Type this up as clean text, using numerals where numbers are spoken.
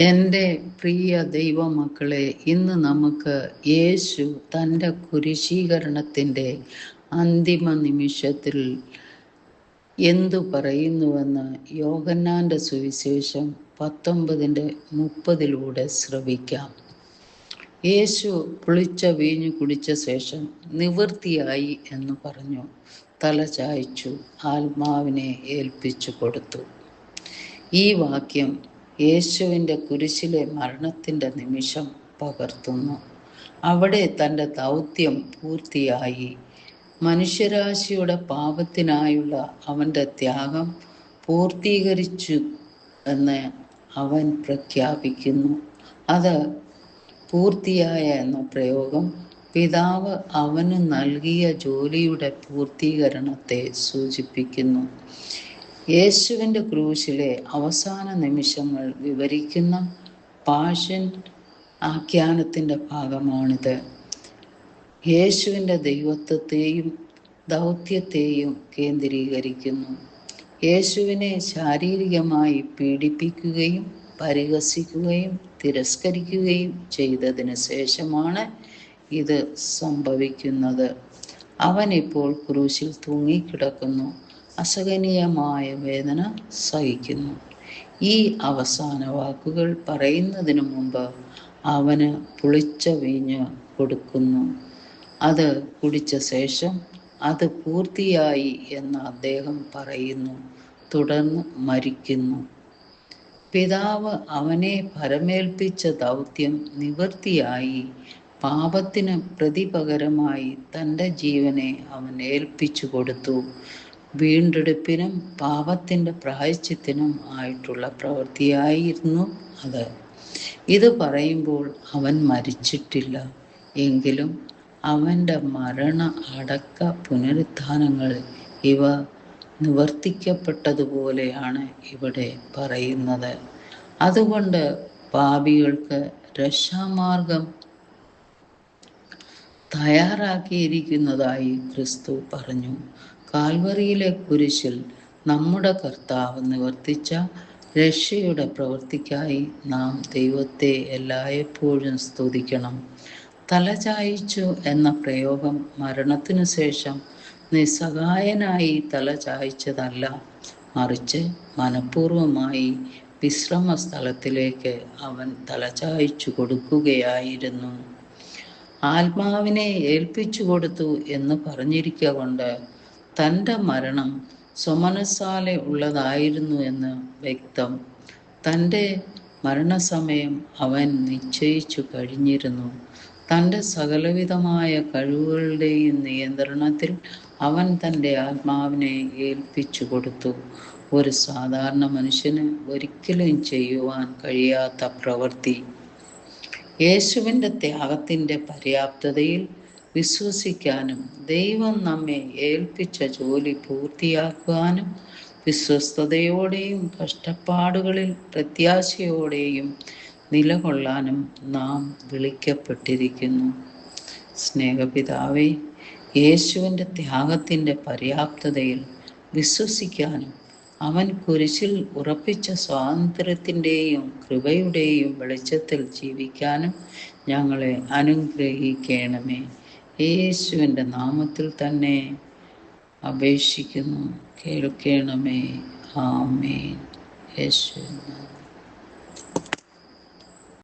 എൻ്റെ പ്രിയ ദൈവമക്കളെ, ഇന്ന് നമുക്ക് യേശു തൻ്റെ കുരിശീകരണത്തിൻ്റെ അന്തിമ നിമിഷത്തിൽ എന്തു പറയുന്നുവെന്ന് യോഹന്നാൻ്റെ സുവിശേഷം 19:30 ശ്രവിക്കാം. യേശു പുളിച്ച വീഞ്ഞു കുടിച്ച ശേഷം നിവൃത്തിയായി എന്ന് പറഞ്ഞു. തല ചായ്ച്ചു ആത്മാവിനെ ഏൽപ്പിച്ചു കൊടുത്തു. ഈ വാക്യം യേശുവിൻ്റെ കുരിശിലെ മരണത്തിൻ്റെ നിമിഷം പകർത്തുന്നു. അവിടെ തൻ്റെ ദൗത്യം പൂർത്തിയായി. മനുഷ്യരാശിയുടെ പാപത്തിനായുള്ള അവൻ്റെ ത്യാഗം പൂർത്തീകരിച്ചു എന്ന് അവൻ പ്രഖ്യാപിക്കുന്നു. അത് പൂർത്തിയായ എന്ന പ്രയോഗം പിതാവ് അവന് നൽകിയ ജോലിയുടെ പൂർത്തീകരണത്തെ സൂചിപ്പിക്കുന്നു. യേശുവിൻ്റെ ക്രൂശിലെ അവസാന നിമിഷങ്ങൾ വിവരിക്കുന്ന പാഷൻ ആഖ്യാനത്തിൻ്റെ ഭാഗമാണിത്. യേശുവിൻ്റെ ദൈവത്വത്തെയും ദൗത്യത്തെയും കേന്ദ്രീകരിക്കുന്നു. യേശുവിനെ ശാരീരികമായി പീഡിപ്പിക്കുകയും പരിഹസിക്കുകയും തിരസ്കരിക്കുകയും ചെയ്തതിന് ശേഷമാണ് ഇത് സംഭവിക്കുന്നത്. അവൻ ഇപ്പോൾ ക്രൂശിൽ തൂങ്ങിക്കിടക്കുന്നു, അസഹനീയമായ വേദന സഹിക്കുന്നു. ഈ അവസാന വാക്കുകൾ പറയുന്നതിനു മുമ്പ് അവന് പുളിച്ച വീഞ്ഞ് കൊടുക്കുന്നു. അത് കുടിച്ച ശേഷം അത് പൂർത്തിയായി എന്ന് അദ്ദേഹം പറയുന്നു. തുടർന്ന് മരിക്കുന്നു. പിതാവ് അവനെ ഭരമേൽപ്പിച്ച ദൗത്യം നിവൃത്തിയായി. പാപത്തിന് പ്രതിപകരമായി തൻ്റെ ജീവനെ അവൻ ഏൽപ്പിച്ചു കൊടുത്തു. വീണ്ടെടുപ്പിനും പാപത്തിൻ്റെ പ്രായശ്ചിത്തിനും ആയിട്ടുള്ള പ്രവൃത്തിയായിരുന്നു അത്. ഇത് പറയുമ്പോൾ അവൻ മരിച്ചിട്ടില്ല. എങ്കിലും അവൻ്റെ മരണ അടക്ക പുനരുത്ഥാനങ്ങൾ ഇവ നിവർത്തിക്കപ്പെട്ടതുപോലെയാണ് ഇവിടെ പറയുന്നത്. അതുകൊണ്ട് പാപികൾക്ക് രക്ഷാമാർഗം തയ്യാറാക്കിയിരിക്കുന്നതായി ക്രിസ്തു പറഞ്ഞു. കാൽവറിയിലെ കുരിശിൽ നമ്മുടെ കർത്താവ് നിവർത്തിച്ച രക്ഷയുടെ പ്രവൃത്തിക്കായി നാം ദൈവത്തെ എല്ലായ്പ്പോഴും സ്തുതിക്കണം. തലചായിച്ചു എന്ന പ്രയോഗം മരണത്തിനു ശേഷം നിസ്സഹായനായി തലചായ്ച്ചതല്ല, മറിച്ച് മനഃപൂർവമായി വിശ്രമ സ്ഥലത്തിലേക്ക് അവൻ തലചായ്ച്ചു കൊടുക്കുകയായിരുന്നു. ആത്മാവിനെ ഏൽപ്പിച്ചു കൊടുത്തു എന്ന് പറഞ്ഞിരിക്കൊണ്ട് തൻ്റെ മരണം സ്വമനസ്സാലെ ഉള്ളതായിരുന്നു എന്ന് വ്യക്തം. തൻ്റെ മരണസമയം അവൻ നിശ്ചയിച്ചു കഴിഞ്ഞിരുന്നു. തൻ്റെ സകലവിധമായ കഴിവുകളുടെയും നിയന്ത്രണത്തിൽ അവൻ തൻ്റെ ആത്മാവിനെ ഏൽപ്പിച്ചു കൊടുത്തു. ഒരു സാധാരണ മനുഷ്യന് ഒരിക്കലും ചെയ്യുവാൻ കഴിയാത്ത പ്രവൃത്തി. യേശുവിൻ്റെ ത്യാഗത്തിൻ്റെ പര്യാപ്തതയിൽ വിശ്വസിക്കാനും ദൈവം നമ്മെ ഏൽപ്പിച്ച ജോലി പൂർത്തിയാക്കുവാനും വിശ്വസ്തയോടെയും കഷ്ടപ്പാടുകളിൽ പ്രത്യാശയോടെയും നിലകൊള്ളാനും നാം വിളിക്കപ്പെട്ടിരിക്കുന്നു. സ്നേഹപിതാവേ, യേശുവിൻ്റെ ത്യാഗത്തിൻ്റെ പര്യാപ്തതയിൽ വിശ്വസിക്കാനും അവൻ കുരിശിൽ ഉറപ്പിച്ച സ്വാതന്ത്ര്യത്തിൻ്റെയും കൃപയുടെയും വെളിച്ചത്തിൽ ജീവിക്കാനും ഞങ്ങളെ അനുഗ്രഹിക്കണമേ. യേശുവിൻ്റെ നാമത്തിൽ തന്നെ അപേക്ഷിക്കുന്നു, കേൾക്കണമേ. ആമേൻ. യേശുവിൻ നാമത്തിൽ.